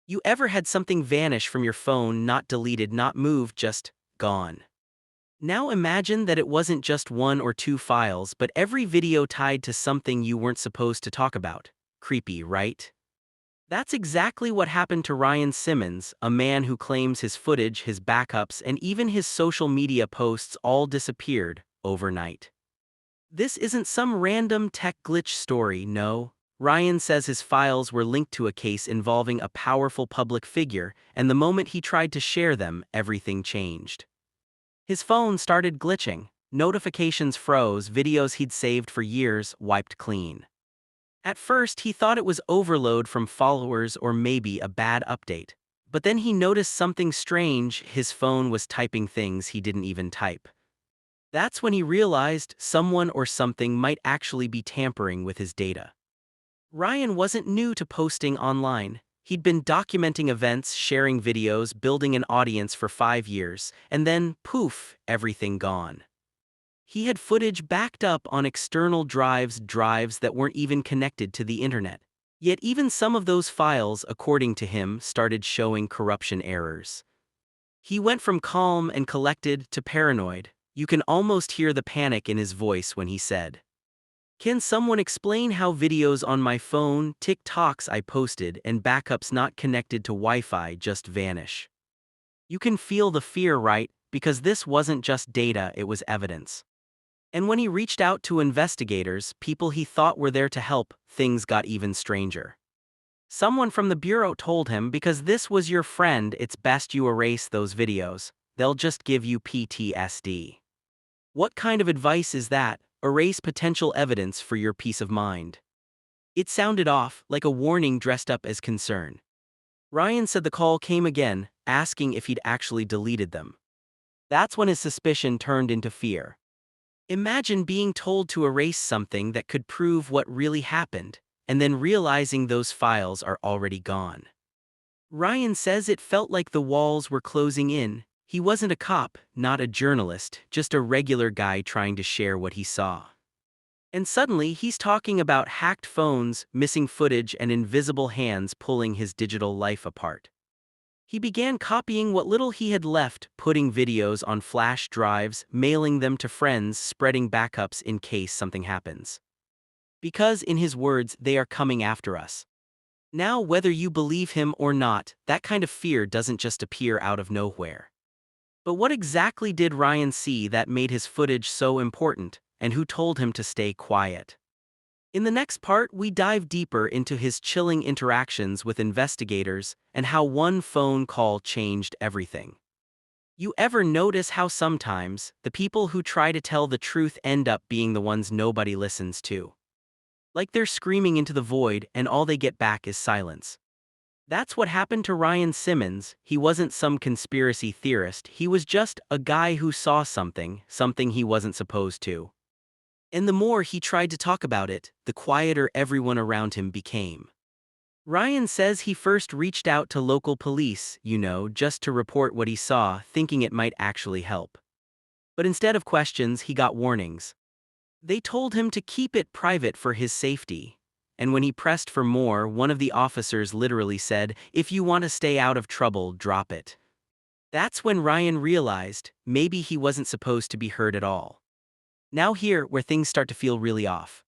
You ever had something vanish from your phone, not deleted, not moved, just gone? Now imagine that it wasn't just one or two files, but every video tied to something you weren't supposed to talk about. Creepy, right? That's exactly what happened to Ryne Simmons, a man who claims his footage, his backups, and even his social media posts all disappeared overnight. This isn't some random tech glitch story, no. Ryan says his files were linked to a case involving a powerful public figure, and the moment he tried to share them, everything changed. His phone started glitching, notifications froze, videos he'd saved for years wiped clean. At first, he thought it was overload from followers or maybe a bad update. But then he noticed something strange: his phone was typing things he didn't even type. That's when he realized someone or something might actually be tampering with his data. Ryan wasn't new to posting online. He'd been documenting events, sharing videos, building an audience for 5 years, and then, poof, everything gone. He had footage backed up on external drives that weren't even connected to the internet. Yet even some of those files, according to him, started showing corruption errors. He went from calm and collected to paranoid. You can almost hear the panic in his voice when he said, "Can someone explain how videos on my phone, TikToks I posted, and backups not connected to Wi-Fi just vanish?" You can feel the fear, right? Because this wasn't just data, it was evidence. And when he reached out to investigators, people he thought were there to help, things got even stranger. Someone from the bureau told him, "Because this was your friend, it's best you erase those videos. They'll just give you PTSD." What kind of advice is that? Erase potential evidence for your peace of mind. It sounded off, like a warning dressed up as concern. Ryan said the call came again, asking if he'd actually deleted them. That's when his suspicion turned into fear. Imagine being told to erase something that could prove what really happened, and then realizing those files are already gone. Ryan says it felt like the walls were closing in. He wasn't a cop, not a journalist, just a regular guy trying to share what he saw. And suddenly, he's talking about hacked phones, missing footage, and invisible hands pulling his digital life apart. He began copying what little he had left, putting videos on flash drives, mailing them to friends, spreading backups in case something happens. Because, in his words, they are coming after us. Now, whether you believe him or not, that kind of fear doesn't just appear out of nowhere. But what exactly did Ryan see that made his footage so important, and who told him to stay quiet? In the next part, we dive deeper into his chilling interactions with investigators and how one phone call changed everything. You ever notice how sometimes the people who try to tell the truth end up being the ones nobody listens to? Like they're screaming into the void and all they get back is silence. That's what happened to Ryne Simmons. He wasn't some conspiracy theorist, he was just a guy who saw something he wasn't supposed to. And the more he tried to talk about it, the quieter everyone around him became. Ryan says he first reached out to local police, just to report what he saw, thinking it might actually help. But instead of questions, he got warnings. They told him to keep it private for his safety. And when he pressed for more, one of the officers literally said, "If you want to stay out of trouble, drop it." That's when Ryan realized maybe he wasn't supposed to be heard at all. Now here, where things start to feel really off.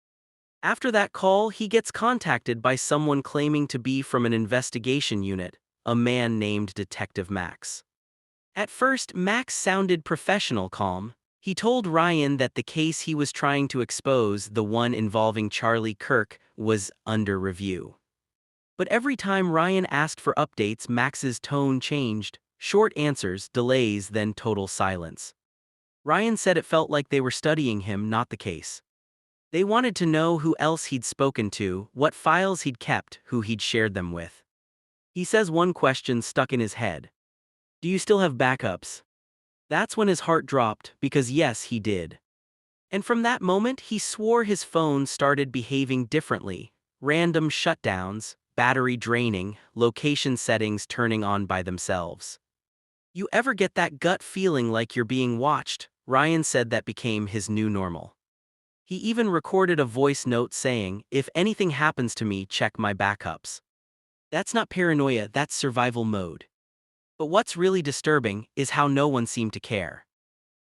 After that call, he gets contacted by someone claiming to be from an investigation unit, a man named Detective Max. At first, Max sounded professional, calm. He told Ryan that the case he was trying to expose, the one involving Charlie Kirk, was under review. But every time Ryan asked for updates, Max's tone changed. Short answers, delays, then total silence. Ryan said it felt like they were studying him, not the case. They wanted to know who else he'd spoken to, what files he'd kept, who he'd shared them with. He says one question stuck in his head. "Do you still have backups?" That's when his heart dropped, because yes, he did. And from that moment, he swore his phone started behaving differently. Random shutdowns, battery draining, location settings turning on by themselves. You ever get that gut feeling like you're being watched? Ryan said that became his new normal. He even recorded a voice note saying, "If anything happens to me, check my backups." That's not paranoia, that's survival mode. But what's really disturbing is how no one seemed to care.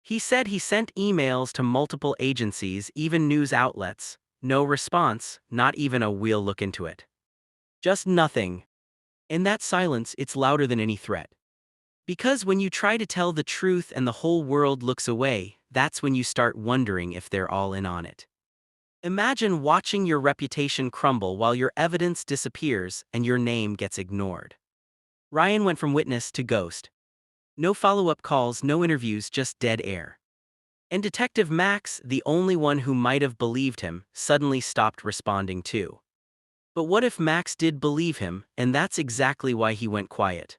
He said he sent emails to multiple agencies, even news outlets. No response, not even a "we'll look into it." Just nothing. In that silence, it's louder than any threat. Because when you try to tell the truth and the whole world looks away, that's when you start wondering if they're all in on it. Imagine watching your reputation crumble while your evidence disappears and your name gets ignored. Ryne went from witness to ghost. No follow-up calls, no interviews, just dead air. And Detective Max, the only one who might have believed him, suddenly stopped responding too. But what if Max did believe him, and that's exactly why he went quiet?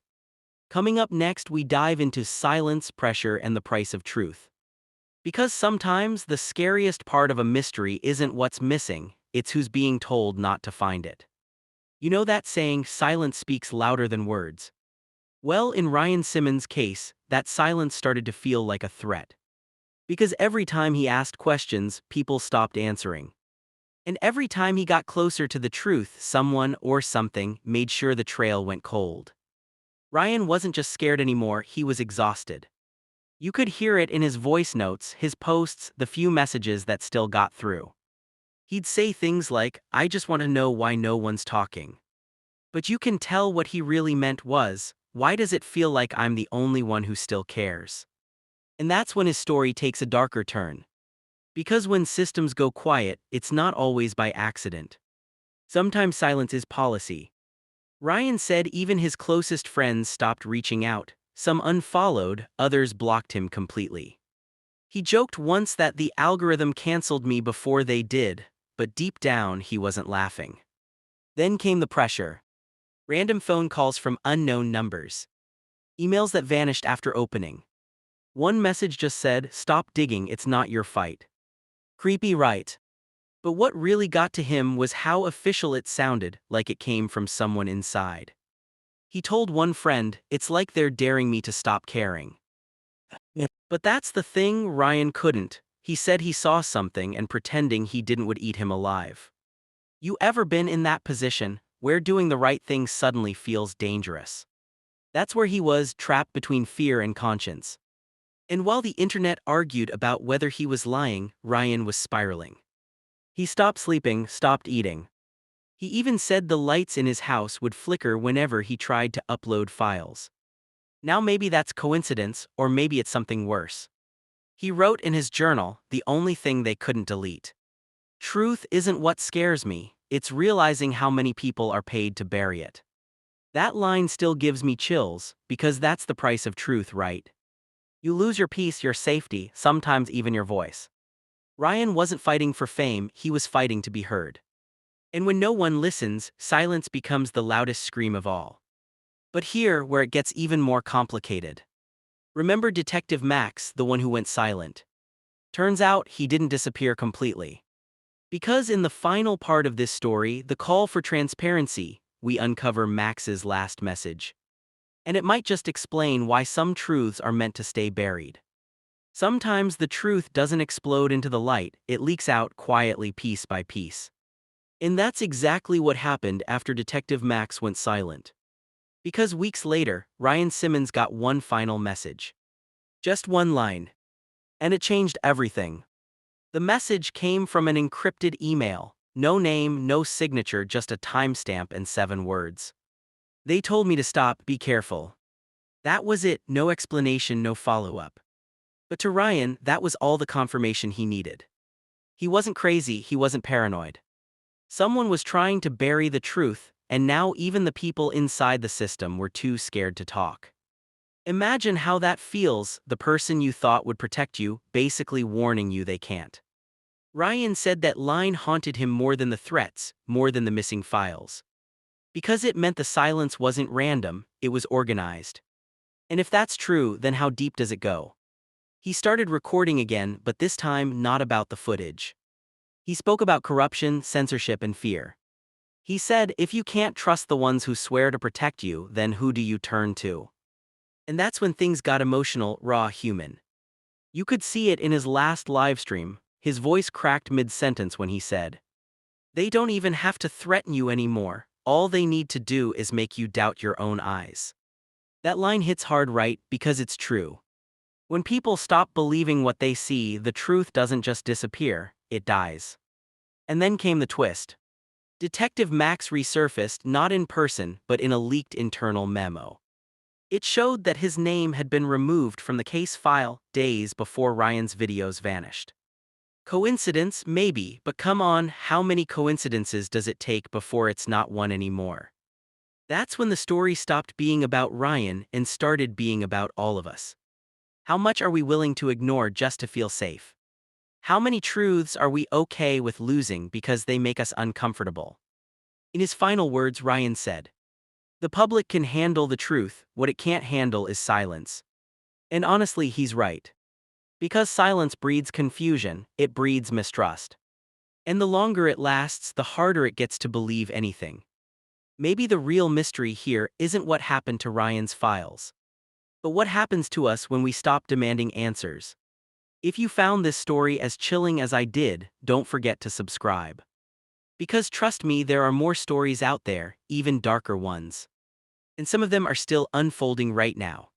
Coming up next, we dive into silence, pressure, and the price of truth. Because sometimes the scariest part of a mystery isn't what's missing, it's who's being told not to find it. You know that saying, silence speaks louder than words? Well, in Ryne Simmons' case, that silence started to feel like a threat. Because every time he asked questions, people stopped answering. And every time he got closer to the truth, someone or something made sure the trail went cold. Ryne wasn't just scared anymore, he was exhausted. You could hear it in his voice notes, his posts, the few messages that still got through. He'd say things like, "I just want to know why no one's talking." But you can tell what he really meant was, "Why does it feel like I'm the only one who still cares?" And that's when his story takes a darker turn. Because when systems go quiet, it's not always by accident. Sometimes silence is policy. Ryne said even his closest friends stopped reaching out. Some unfollowed, others blocked him completely. He joked once that the algorithm canceled me before they did, but deep down he wasn't laughing. Then came the pressure. Random phone calls from unknown numbers. Emails that vanished after opening. One message just said, "Stop digging, it's not your fight." Creepy, right? But what really got to him was how official it sounded, like it came from someone inside. He told one friend, "It's like they're daring me to stop caring." But that's the thing, Ryne couldn't. He said he saw something and pretending he didn't would eat him alive. You ever been in that position, where doing the right thing suddenly feels dangerous? That's where he was, trapped between fear and conscience. And while the internet argued about whether he was lying, Ryne was spiraling. He stopped sleeping, stopped eating. He even said the lights in his house would flicker whenever he tried to upload files. Now maybe that's coincidence, or maybe it's something worse. He wrote in his journal, "The only thing they couldn't delete. Truth isn't what scares me, it's realizing how many people are paid to bury it." That line still gives me chills, because that's the price of truth, right? You lose your peace, your safety, sometimes even your voice. Ryne wasn't fighting for fame, he was fighting to be heard. And when no one listens, silence becomes the loudest scream of all. But here, where it gets even more complicated. Remember Detective Max, the one who went silent? Turns out he didn't disappear completely. Because in the final part of this story, the call for transparency, we uncover Max's last message. And it might just explain why some truths are meant to stay buried. Sometimes the truth doesn't explode into the light, it leaks out quietly piece by piece. And that's exactly what happened after Detective Max went silent. Because weeks later, Ryne Simmons got one final message. Just one line. And it changed everything. The message came from an encrypted email. No name, no signature, just a timestamp and 7 words. "They told me to stop, be careful." That was it, no explanation, no follow-up. But to Ryne, that was all the confirmation he needed. He wasn't crazy, he wasn't paranoid. Someone was trying to bury the truth, and now even the people inside the system were too scared to talk. Imagine how that feels, the person you thought would protect you, basically warning you they can't. Ryne said that line haunted him more than the threats, more than the missing files. Because it meant the silence wasn't random, it was organized. And if that's true, then how deep does it go? He started recording again, but this time not about the footage. He spoke about corruption, censorship, and fear. He said, if you can't trust the ones who swear to protect you, then who do you turn to? And that's when things got emotional, raw, human. You could see it in his last livestream. His voice cracked mid-sentence when he said, "They don't even have to threaten you anymore. all they need to do is make you doubt your own eyes. That line hits hard, right? Because it's true. When people stop believing what they see, the truth doesn't just disappear, it dies. And then came the twist. Detective Max resurfaced not in person but in a leaked internal memo. It showed that his name had been removed from the case file days before Ryan's videos vanished. Coincidence? Maybe, but come on, how many coincidences does it take before it's not one anymore? That's when the story stopped being about Ryan and started being about all of us. How much are we willing to ignore just to feel safe? How many truths are we okay with losing because they make us uncomfortable? In his final words, Ryan said, "The public can handle the truth, what it can't handle is silence." And honestly, he's right. Because silence breeds confusion, it breeds mistrust. And the longer it lasts, the harder it gets to believe anything. Maybe the real mystery here isn't what happened to Ryan's files, but what happens to us when we stop demanding answers. If you found this story as chilling as I did, don't forget to subscribe. Because trust me, there are more stories out there, even darker ones. And some of them are still unfolding right now.